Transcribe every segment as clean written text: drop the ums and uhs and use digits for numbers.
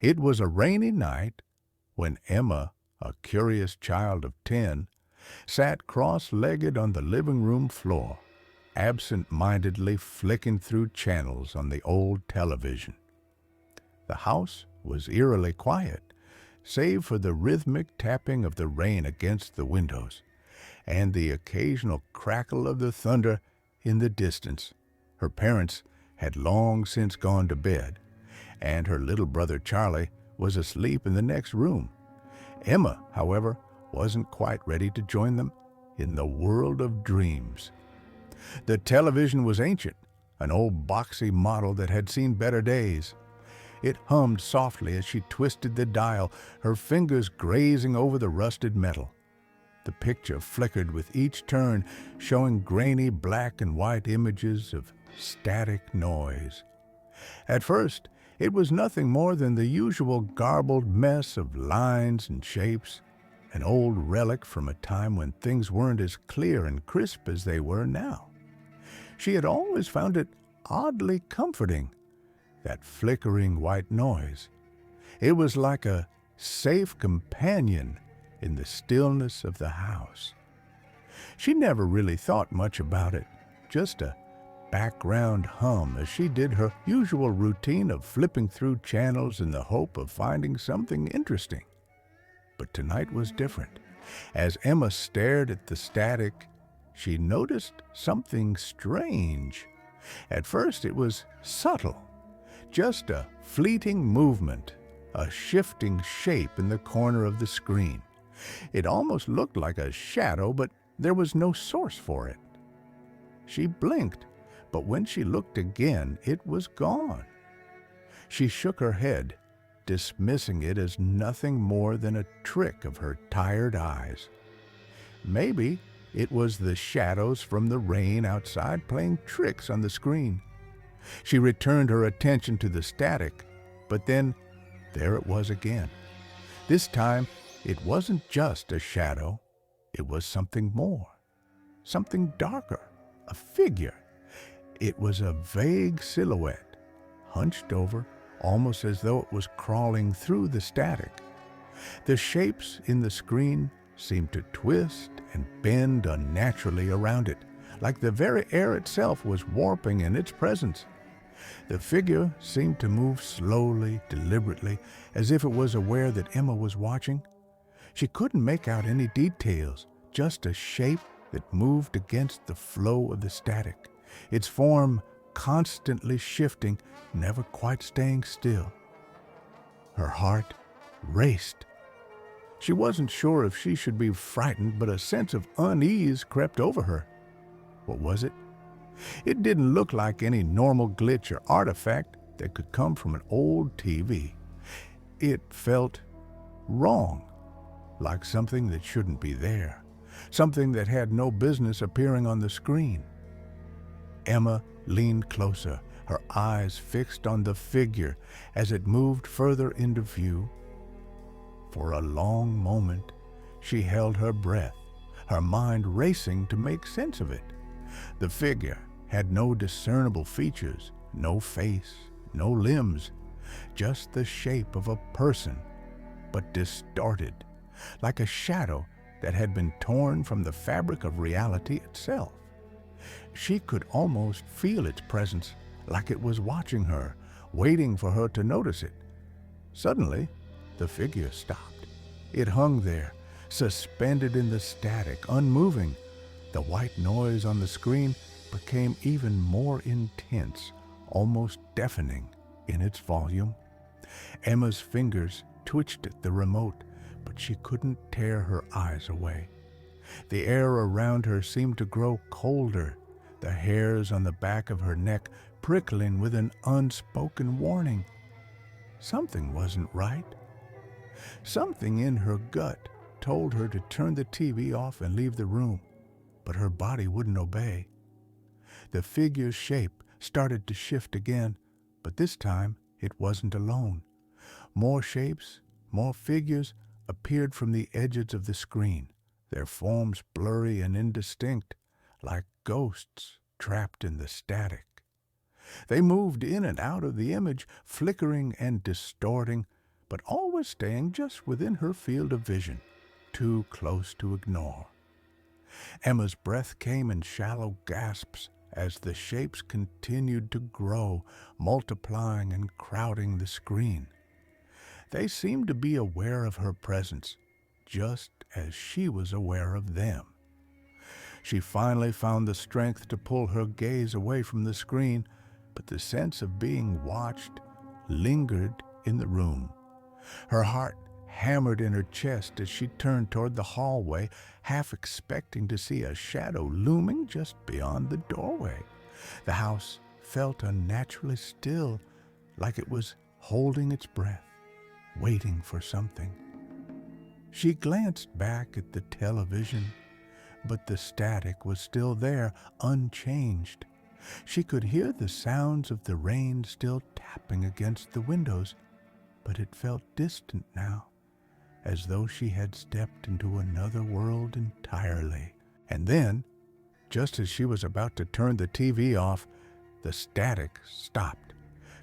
It was a rainy night when Emma, a curious child of 10, sat cross-legged on the living room floor, absent-mindedly flicking through channels on the old television. The house was eerily quiet, save for the rhythmic tapping of the rain against the windows and the occasional crackle of the thunder in the distance. Her parents had long since gone to bed, and her little brother Charlie was asleep in the next room. Emma, however, wasn't quite ready to join them in the world of dreams. The television was ancient, an old boxy model that had seen better days. It hummed softly as she twisted the dial, her fingers grazing over the rusted metal. The picture flickered with each turn, showing grainy black and white images of static noise. At first, it was nothing more than the usual garbled mess of lines and shapes, an old relic from a time when things weren't as clear and crisp as they were now. She had always found it oddly comforting, that flickering white noise. It was like a safe companion in the stillness of the house. She never really thought much about it, just a background hum as she did her usual routine of flipping through channels in the hope of finding something interesting. But tonight was different. As Emma stared at the static, she noticed something strange. At first it was subtle, just a fleeting movement, a shifting shape in the corner of the screen. It almost looked like a shadow, but there was no source for it. She blinked, but when she looked again, it was gone. She shook her head, dismissing it as nothing more than a trick of her tired eyes. Maybe it was the shadows from the rain outside playing tricks on the screen. She returned her attention to the static, but then there it was again. This time, it wasn't just a shadow. It was something more, something darker, a figure. It was a vague silhouette, hunched over, almost as though it was crawling through the static. The shapes in the screen seemed to twist and bend unnaturally around it, like the very air itself was warping in its presence. The figure seemed to move slowly, deliberately, as if it was aware that Emma was watching. She couldn't make out any details, just a shape that moved against the flow of the static, its form constantly shifting, never quite staying still. Her heart raced. She wasn't sure if she should be frightened, but a sense of unease crept over her. What was it? It didn't look like any normal glitch or artifact that could come from an old TV. It felt wrong, like something that shouldn't be there, something that had no business appearing on the screen. Emma leaned closer, her eyes fixed on the figure as it moved further into view. For a long moment, she held her breath, her mind racing to make sense of it. The figure had no discernible features, no face, no limbs, just the shape of a person, but distorted, like a shadow that had been torn from the fabric of reality itself. She could almost feel its presence, like it was watching her, waiting for her to notice it. Suddenly, the figure stopped. It hung there, suspended in the static, unmoving. The white noise on the screen became even more intense, almost deafening in its volume. Emma's fingers twitched at the remote, but she couldn't tear her eyes away. The air around her seemed to grow colder, the hairs on the back of her neck prickling with an unspoken warning. Something wasn't right. Something in her gut told her to turn the TV off and leave the room, but her body wouldn't obey. The figure's shape started to shift again, but this time it wasn't alone. More shapes, more figures appeared from the edges of the screen, their forms blurry and indistinct, like ghosts trapped in the static. They moved in and out of the image, flickering and distorting, but always staying just within her field of vision, too close to ignore. Emma's breath came in shallow gasps as the shapes continued to grow, multiplying and crowding the screen. They seemed to be aware of her presence, just as she was aware of them. She finally found the strength to pull her gaze away from the screen, but the sense of being watched lingered in the room. Her heart hammered in her chest as she turned toward the hallway, half expecting to see a shadow looming just beyond the doorway. The house felt unnaturally still, like it was holding its breath, waiting for something. She glanced back at the television, but the static was still there, unchanged. She could hear the sounds of the rain still tapping against the windows, but it felt distant now, as though she had stepped into another world entirely. And then, just as she was about to turn the TV off, the static stopped.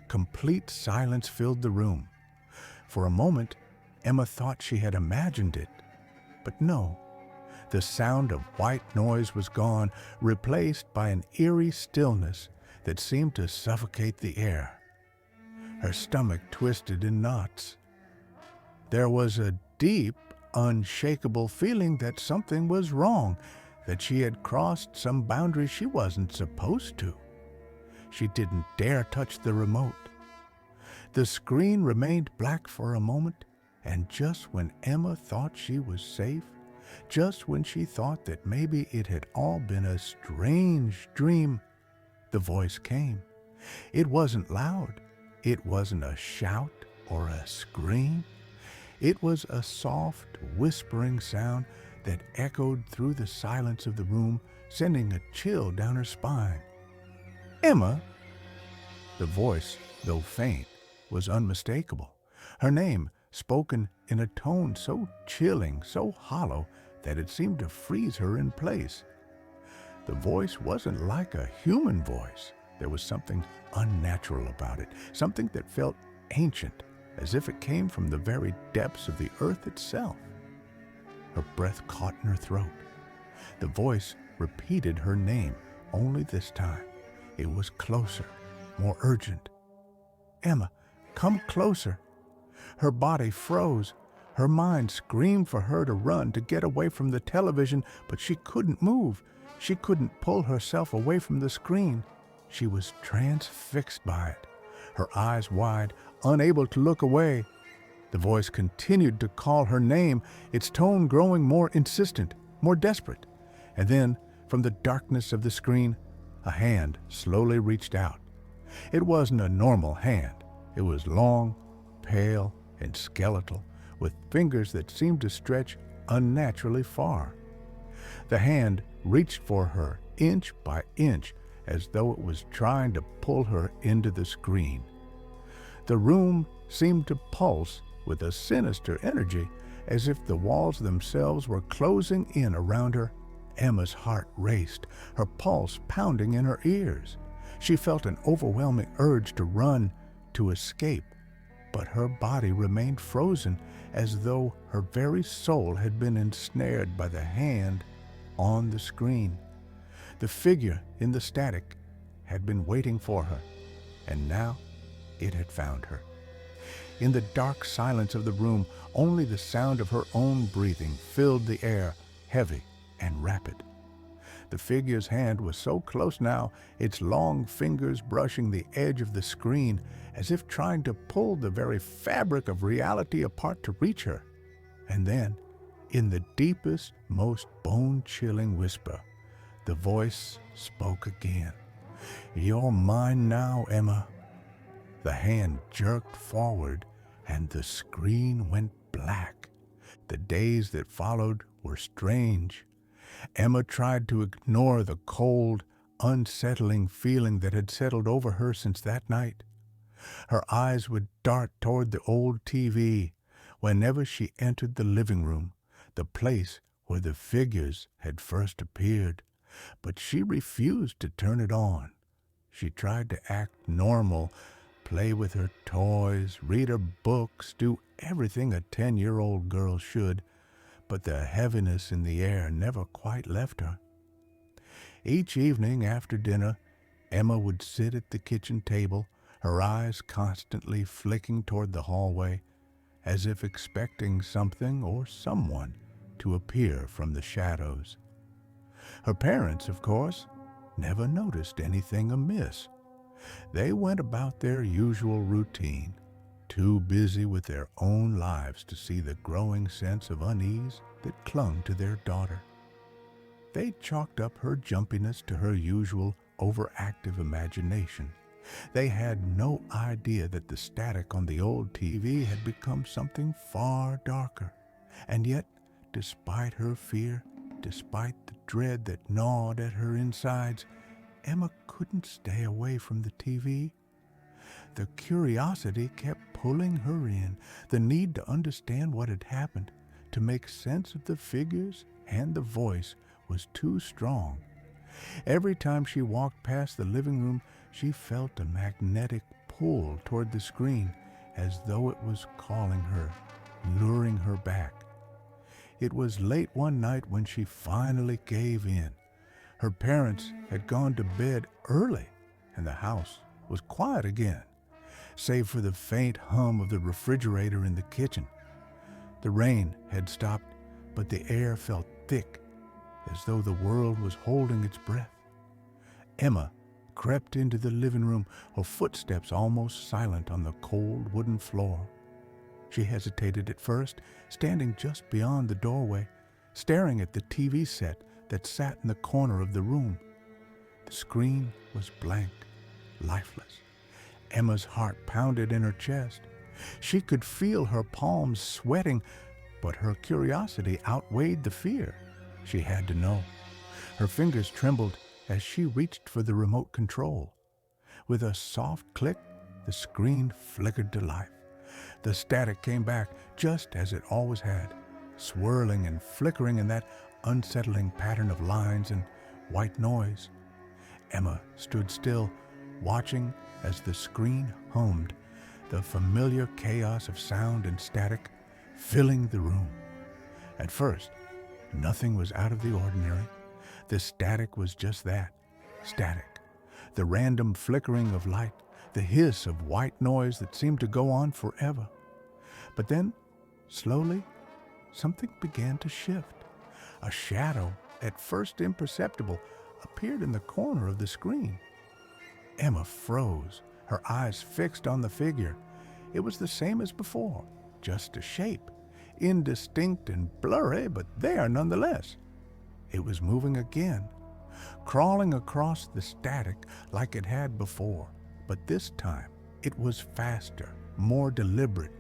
Complete silence filled the room. For a moment, Emma thought she had imagined it, but no. The sound of white noise was gone, replaced by an eerie stillness that seemed to suffocate the air. Her stomach twisted in knots. There was a deep, unshakable feeling that something was wrong, that she had crossed some boundary she wasn't supposed to. She didn't dare touch the remote. The screen remained black for a moment, and just when Emma thought she was safe, just when she thought that maybe it had all been a strange dream, the voice came. It wasn't loud. It wasn't a shout or a scream. It was a soft, whispering sound that echoed through the silence of the room, sending a chill down her spine. "Emma!" The voice, though faint, was unmistakable. Her name, spoken in a tone so chilling, so hollow, that it seemed to freeze her in place. The voice wasn't like a human voice. There was something unnatural about it, something that felt ancient, as if it came from the very depths of the earth itself. Her breath caught in her throat. The voice repeated her name, only this time it was closer, more urgent. "Emma, come closer." Her body froze. Her mind screamed for her to run, to get away from the television, but she couldn't move. She couldn't pull herself away from the screen. She was transfixed by it, her eyes wide, unable to look away. The voice continued to call her name, its tone growing more insistent, more desperate. And then, from the darkness of the screen, a hand slowly reached out. It wasn't a normal hand. It was long, pale, and skeletal, with fingers that seemed to stretch unnaturally far. The hand reached for her inch by inch, as though it was trying to pull her into the screen. The room seemed to pulse with a sinister energy, as if the walls themselves were closing in around her. Emma's heart raced, her pulse pounding in her ears. She felt an overwhelming urge to run, to escape, but her body remained frozen, as though her very soul had been ensnared by the hand on the screen. The figure in the static had been waiting for her, and now it had found her. In the dark silence of the room, only the sound of her own breathing filled the air, heavy and rapid. The figure's hand was so close now, its long fingers brushing the edge of the screen, as if trying to pull the very fabric of reality apart to reach her. And then, in the deepest, most bone-chilling whisper, the voice spoke again. "You're mine now, Emma." The hand jerked forward, and the screen went black. The days that followed were strange. Emma tried to ignore the cold, unsettling feeling that had settled over her since that night. Her eyes would dart toward the old TV whenever she entered the living room, the place where the figures had first appeared. But she refused to turn it on. She tried to act normal, play with her toys, read her books, do everything a 10-year-old girl should, but the heaviness in the air never quite left her. Each evening after dinner, Emma would sit at the kitchen table, her eyes constantly flicking toward the hallway, as if expecting something or someone to appear from the shadows. Her parents, of course, never noticed anything amiss. They went about their usual routine, too busy with their own lives to see the growing sense of unease that clung to their daughter. They chalked up her jumpiness to her usual overactive imagination. They had no idea that the static on the old TV had become something far darker. And yet, despite her fear, despite the dread that gnawed at her insides, Emma couldn't stay away from the TV. The curiosity kept pulling her in, the need to understand what had happened, to make sense of the figures and the voice was too strong. Every time she walked past the living room, she felt a magnetic pull toward the screen, as though it was calling her, luring her back. It was late one night when she finally gave in. Her parents had gone to bed early, and the house was quiet again, save for the faint hum of the refrigerator in the kitchen. The rain had stopped, but the air felt thick, as though the world was holding its breath. Emma crept into the living room, her footsteps almost silent on the cold wooden floor. She hesitated at first, standing just beyond the doorway, staring at the TV set that sat in the corner of the room. The screen was blank, lifeless. Emma's heart pounded in her chest. She could feel her palms sweating, but her curiosity outweighed the fear. She had to know. Her fingers trembled as she reached for the remote control. With a soft click, the screen flickered to life. The static came back just as it always had, swirling and flickering in that unsettling pattern of lines and white noise. Emma stood still, watching as the screen hummed, the familiar chaos of sound and static filling the room. At first, nothing was out of the ordinary. The static was just that, static. The random flickering of light, the hiss of white noise that seemed to go on forever. But then, slowly, something began to shift. A shadow, at first imperceptible, appeared in the corner of the screen. Emma froze, her eyes fixed on the figure. It was the same as before, just a shape, indistinct and blurry, but there nonetheless. It was moving again, crawling across the static like it had before, but this time it was faster, more deliberate.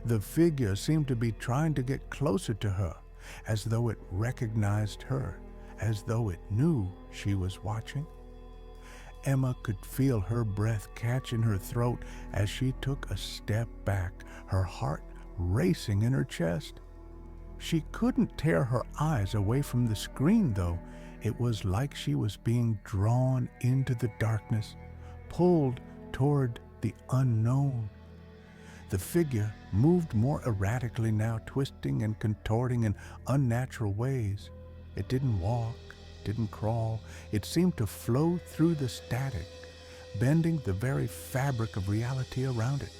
The figure seemed to be trying to get closer to her, as though it recognized her, as though it knew she was watching. Emma could feel her breath catch in her throat as she took a step back, her heart racing in her chest. She couldn't tear her eyes away from the screen, though. It was like she was being drawn into the darkness, pulled toward the unknown. The figure moved more erratically now, twisting and contorting in unnatural ways. It didn't walk, didn't crawl. It seemed to flow through the static, bending the very fabric of reality around it.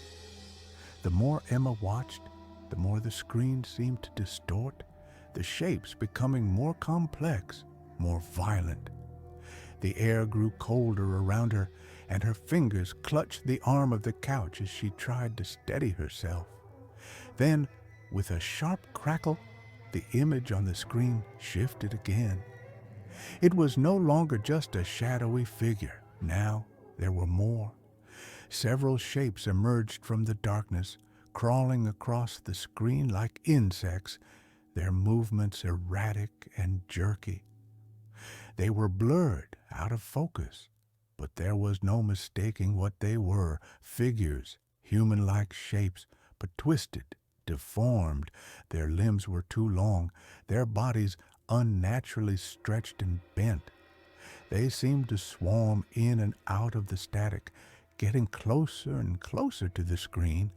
The more Emma watched, the more the screen seemed to distort, the shapes becoming more complex, more violent. The air grew colder around her, and her fingers clutched the arm of the couch as she tried to steady herself. Then, with a sharp crackle, the image on the screen shifted again. It was no longer just a shadowy figure. Now there were more. Several shapes emerged from the darkness, crawling across the screen like insects, their movements erratic and jerky. They were blurred, out of focus, but there was no mistaking what they were: figures, human-like shapes, but twisted, deformed. Their limbs were too long, their bodies unnaturally stretched and bent. They seemed to swarm in and out of the static, getting closer and closer to the screen,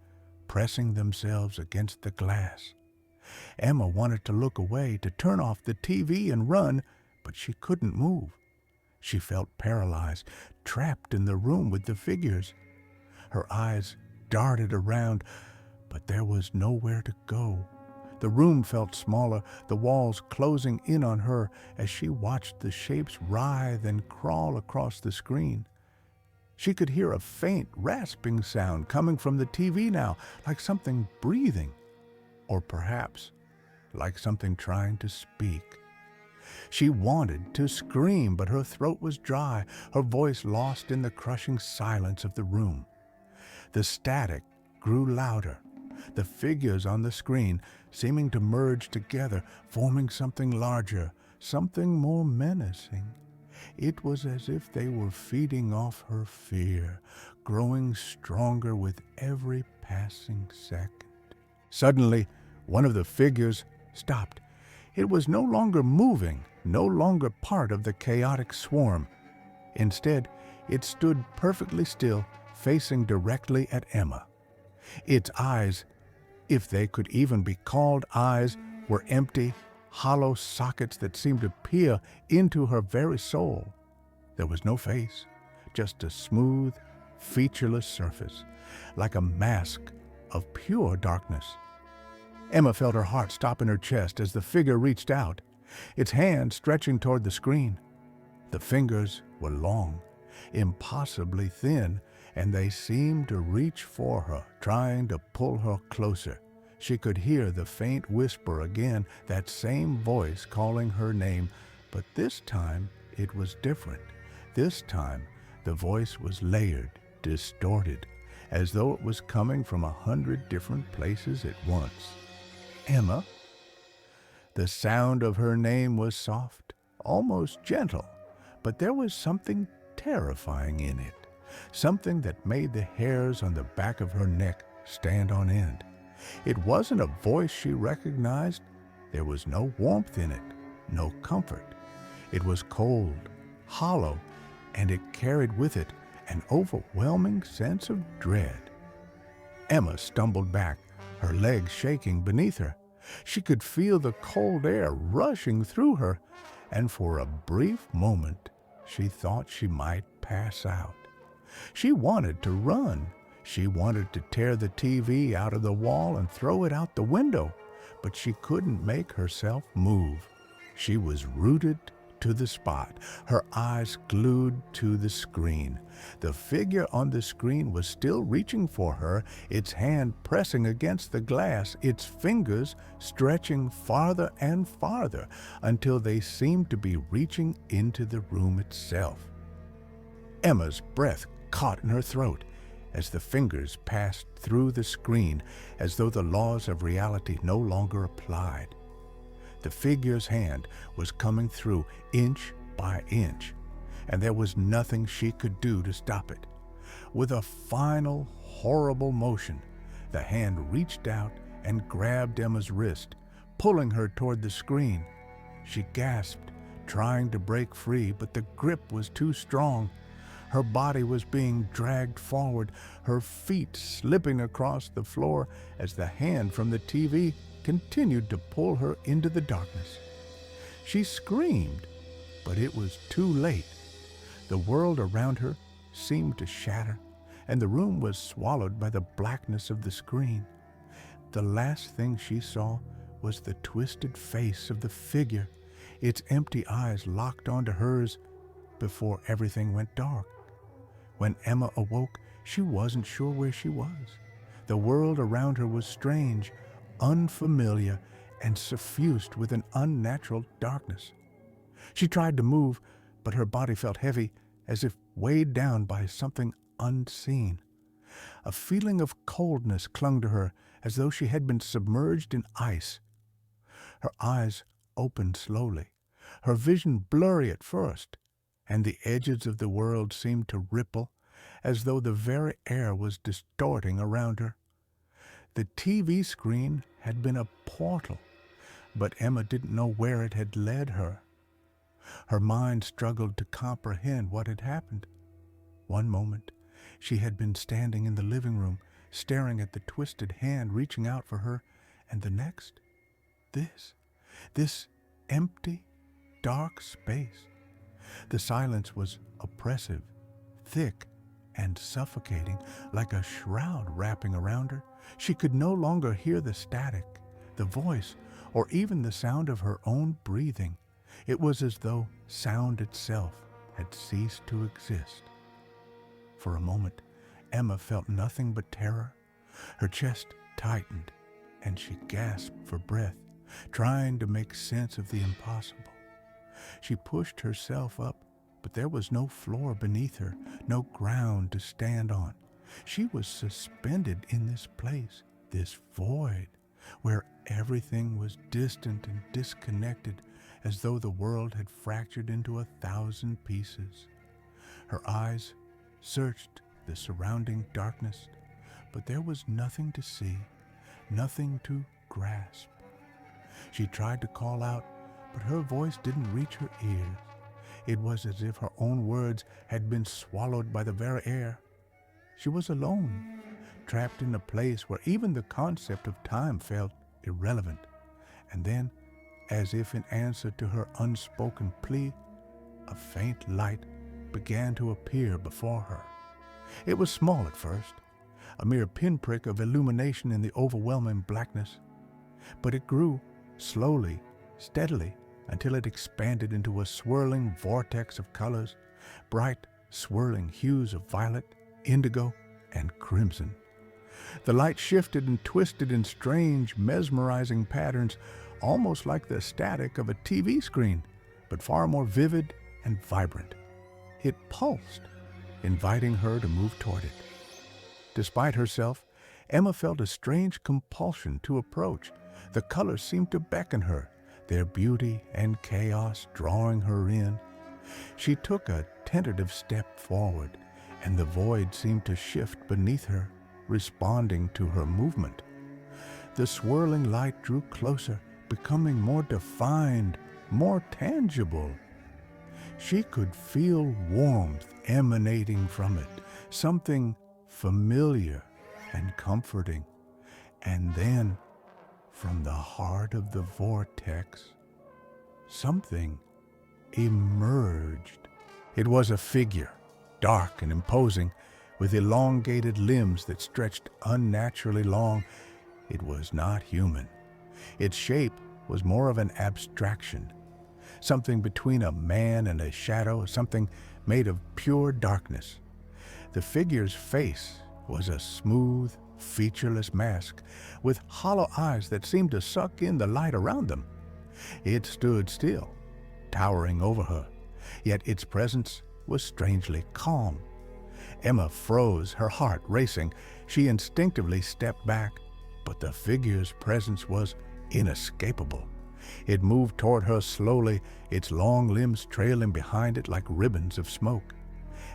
pressing themselves against the glass. Emma wanted to look away, to turn off the TV and run, but she couldn't move. She felt paralyzed, trapped in the room with the figures. Her eyes darted around, but there was nowhere to go. The room felt smaller, the walls closing in on her as she watched the shapes writhe and crawl across the screen. She could hear a faint, rasping sound coming from the TV now, like something breathing, or perhaps like something trying to speak. She wanted to scream, but her throat was dry, her voice lost in the crushing silence of the room. The static grew louder, the figures on the screen seeming to merge together, forming something larger, something more menacing. It was as if they were feeding off her fear, growing stronger with every passing second. Suddenly, one of the figures stopped. It was no longer moving, no longer part of the chaotic swarm. Instead, it stood perfectly still, facing directly at Emma. Its eyes, if they could even be called eyes, were empty, hollow sockets that seemed to peer into her very soul. There was no face, just a smooth, featureless surface, like a mask of pure darkness. Emma felt her heart stop in her chest as the figure reached out, its hand stretching toward the screen. The fingers were long, impossibly thin, and they seemed to reach for her, trying to pull her closer. She could hear the faint whisper again, that same voice calling her name, but this time it was different. This time the voice was layered, distorted, as though it was coming from 100 different places at once. Emma. The sound of her name was soft, almost gentle, but there was something terrifying in it, something that made the hairs on the back of her neck stand on end. It wasn't a voice she recognized. There was no warmth in it, no comfort. It was cold, hollow, and it carried with it an overwhelming sense of dread. Emma stumbled back, her legs shaking beneath her. She could feel the cold air rushing through her, and for a brief moment she thought she might pass out. She wanted to run. She wanted to tear the TV out of the wall and throw it out the window, but she couldn't make herself move. She was rooted to the spot, her eyes glued to the screen. The figure on the screen was still reaching for her, its hand pressing against the glass, its fingers stretching farther and farther until they seemed to be reaching into the room itself. Emma's breath caught in her throat as the fingers passed through the screen, as though the laws of reality no longer applied. The figure's hand was coming through inch by inch, and there was nothing she could do to stop it. With a final, horrible motion, the hand reached out and grabbed Emma's wrist, pulling her toward the screen. She gasped, trying to break free, but the grip was too strong. Her body was being dragged forward, her feet slipping across the floor as the hand from the TV continued to pull her into the darkness. She screamed, but it was too late. The world around her seemed to shatter, and the room was swallowed by the blackness of the screen. The last thing she saw was the twisted face of the figure, its empty eyes locked onto hers before everything went dark. When Emma awoke, she wasn't sure where she was. The world around her was strange, unfamiliar, and suffused with an unnatural darkness. She tried to move, but her body felt heavy, as if weighed down by something unseen. A feeling of coldness clung to her, as though she had been submerged in ice. Her eyes opened slowly, her vision blurry at first, and the edges of the world seemed to ripple, as though the very air was distorting around her. The TV screen had been a portal, but Emma didn't know where it had led her. Her mind struggled to comprehend what had happened. One moment, She had been standing in the living room, staring at the twisted hand reaching out for her, and the next, this empty, dark space. The silence was oppressive, thick, and suffocating, like a shroud wrapping around her. She could no longer hear the static, the voice, or even the sound of her own breathing. It was as though sound itself had ceased to exist. For a moment, Emma felt nothing but terror. Her chest tightened, and she gasped for breath, trying to make sense of the impossible. She pushed herself up, but there was no floor beneath her, no ground to stand on. She was suspended in this place, this void, where everything was distant and disconnected, as though the world had fractured into 1,000 pieces. Her eyes searched the surrounding darkness, but there was nothing to see, nothing to grasp. She tried to call out, but her voice didn't reach her ears. It was as if her own words had been swallowed by the very air. She was alone, trapped in a place where even the concept of time felt irrelevant. And then, as if in answer to her unspoken plea, a faint light began to appear before her. It was small at first, a mere pinprick of illumination in the overwhelming blackness, but it grew slowly, steadily, until it expanded into a swirling vortex of colors, bright, swirling hues of violet, indigo, and crimson. The light shifted and twisted in strange, mesmerizing patterns, almost like the static of a TV screen, but far more vivid and vibrant. It pulsed, inviting her to move toward it. Despite herself, Emma felt a strange compulsion to approach. The colors seemed to beckon her, their beauty and chaos drawing her in. She took a tentative step forward, and the void seemed to shift beneath her, responding to her movement. The swirling light drew closer, becoming more defined, more tangible. She could feel warmth emanating from it, something familiar and comforting. And then, from the heart of the vortex, something emerged. It was a figure, dark and imposing, with elongated limbs that stretched unnaturally long. It was not human. Its shape was more of an abstraction, something between a man and a shadow, something made of pure darkness. The figure's face was a smooth, featureless mask with hollow eyes that seemed to suck in the light around them. It stood still, towering over her, yet its presence was strangely calm. Emma froze, her heart racing. She instinctively stepped back, but the figure's presence was inescapable. It moved toward her slowly, its long limbs trailing behind it like ribbons of smoke.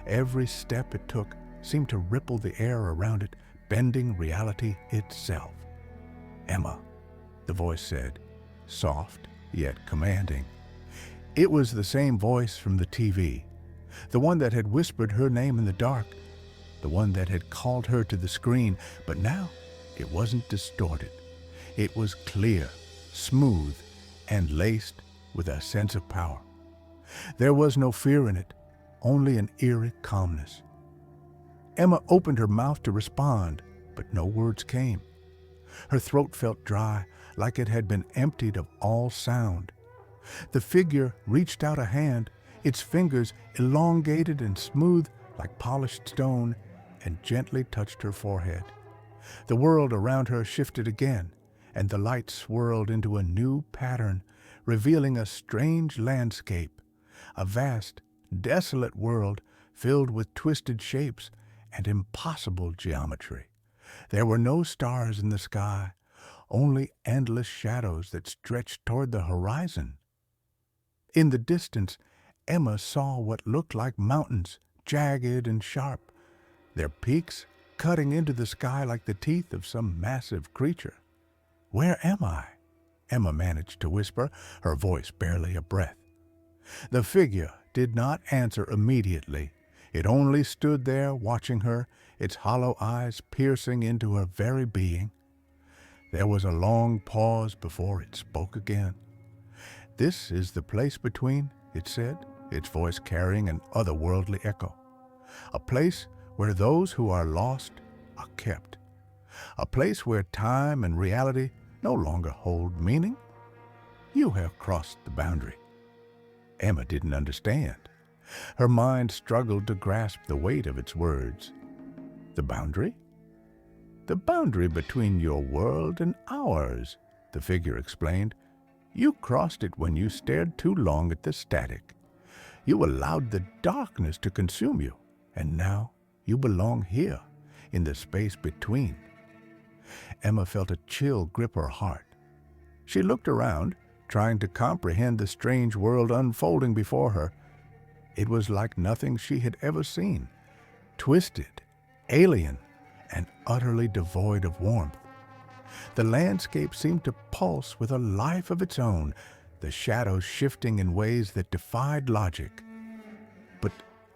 Every step it took seemed to ripple the air around it, bending reality itself. "Emma," the voice said, soft yet commanding. It was the same voice from the TV, the one that had whispered her name in the dark, the one that had called her to the screen, but now it wasn't distorted. It was clear, smooth, and laced with a sense of power. There was no fear in it, only an eerie calmness. Emma opened her mouth to respond, but no words came. Her throat felt dry, like it had been emptied of all sound. The figure reached out a hand, its fingers elongated and smooth like polished stone, and gently touched her forehead. The world around her shifted again, and the light swirled into a new pattern, revealing a strange landscape, a vast, desolate world filled with twisted shapes and impossible geometry. There were no stars in the sky, only endless shadows that stretched toward the horizon. In the distance, Emma saw what looked like mountains, jagged and sharp, their peaks cutting into the sky like the teeth of some massive creature. "Where am I?" Emma managed to whisper, her voice barely a breath. The figure did not answer immediately. It only stood there watching her, its hollow eyes piercing into her very being. There was a long pause before it spoke again. "This is the place between," it said, its voice carrying an otherworldly echo. "A place where those who are lost are kept. A place where time and reality no longer hold meaning. You have crossed the boundary." Emma didn't understand. Her mind struggled to grasp the weight of its words. "The boundary?" "The boundary between your world and ours," the figure explained. "You crossed it when you stared too long at the static. You allowed the darkness to consume you, and now you belong here, in the space between." Emma felt a chill grip her heart. She looked around, trying to comprehend the strange world unfolding before her. It was like nothing she had ever seen, twisted, alien, and utterly devoid of warmth. The landscape seemed to pulse with a life of its own, the shadows shifting in ways that defied logic. "But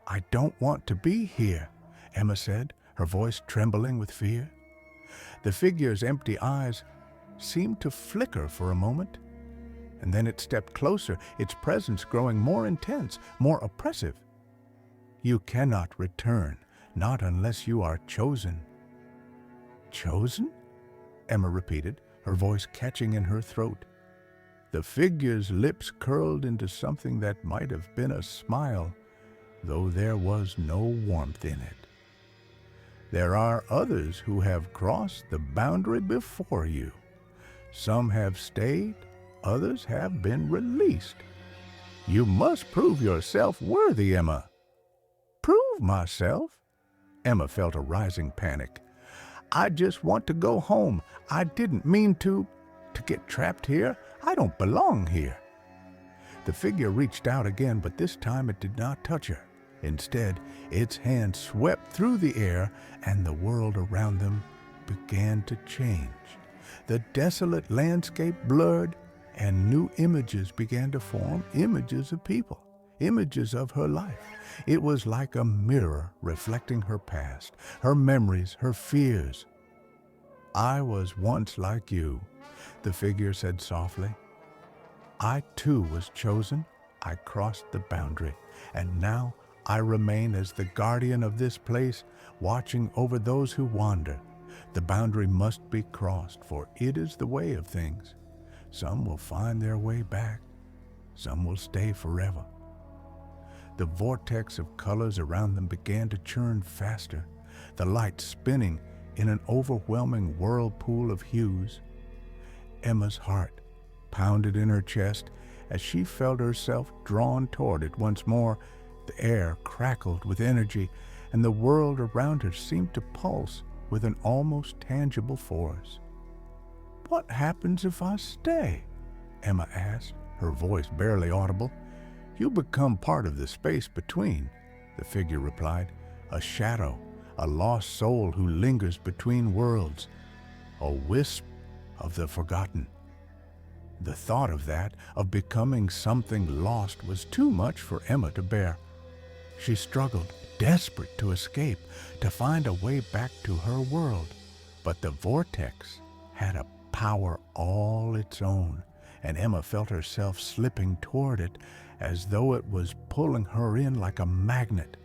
I don't want to be here," Emma said, her voice trembling with fear. The figure's empty eyes seemed to flicker for a moment, and then it stepped closer, its presence growing more intense, more oppressive. "You cannot return, not unless you are chosen." "Chosen?" Emma repeated, her voice catching in her throat. The figure's lips curled into something that might have been a smile, though there was no warmth in it. "There are others who have crossed the boundary before you. Some have stayed, others have been released. You must prove yourself worthy, Emma." "Prove myself?" Emma felt a rising panic. "I just want to go home. I didn't mean to get trapped here. I don't belong here." The figure reached out again, but this time it did not touch her. Instead, its hand swept through the air, and the world around them began to change. The desolate landscape blurred, and new images began to form, images of people, images of her life. It was like a mirror reflecting her past, her memories, her fears. "I was once like you," the figure said softly. "I too was chosen. I crossed the boundary, and now I remain as the guardian of this place, watching over those who wander. The boundary must be crossed, for it is the way of things. Some will find their way back. Some will stay forever." The vortex of colors around them began to churn faster, the light spinning in an overwhelming whirlpool of hues. Emma's heart pounded in her chest as she felt herself drawn toward it once more. The air crackled with energy, and the world around her seemed to pulse with an almost tangible force. "What happens if I stay?" Emma asked, her voice barely audible. "You become part of the space between," the figure replied. "A shadow, a lost soul who lingers between worlds, a wisp of the forgotten." The thought of that, of becoming something lost, was too much for Emma to bear. She struggled, desperate to escape, to find a way back to her world. But the vortex had a power all its own, and Emma felt herself slipping toward it as though it was pulling her in like a magnet.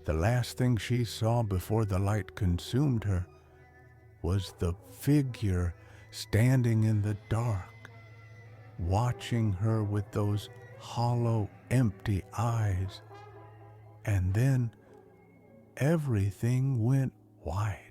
The last thing she saw before the light consumed her was the figure standing in the dark, watching her with those hollow, empty eyes. And then everything went white.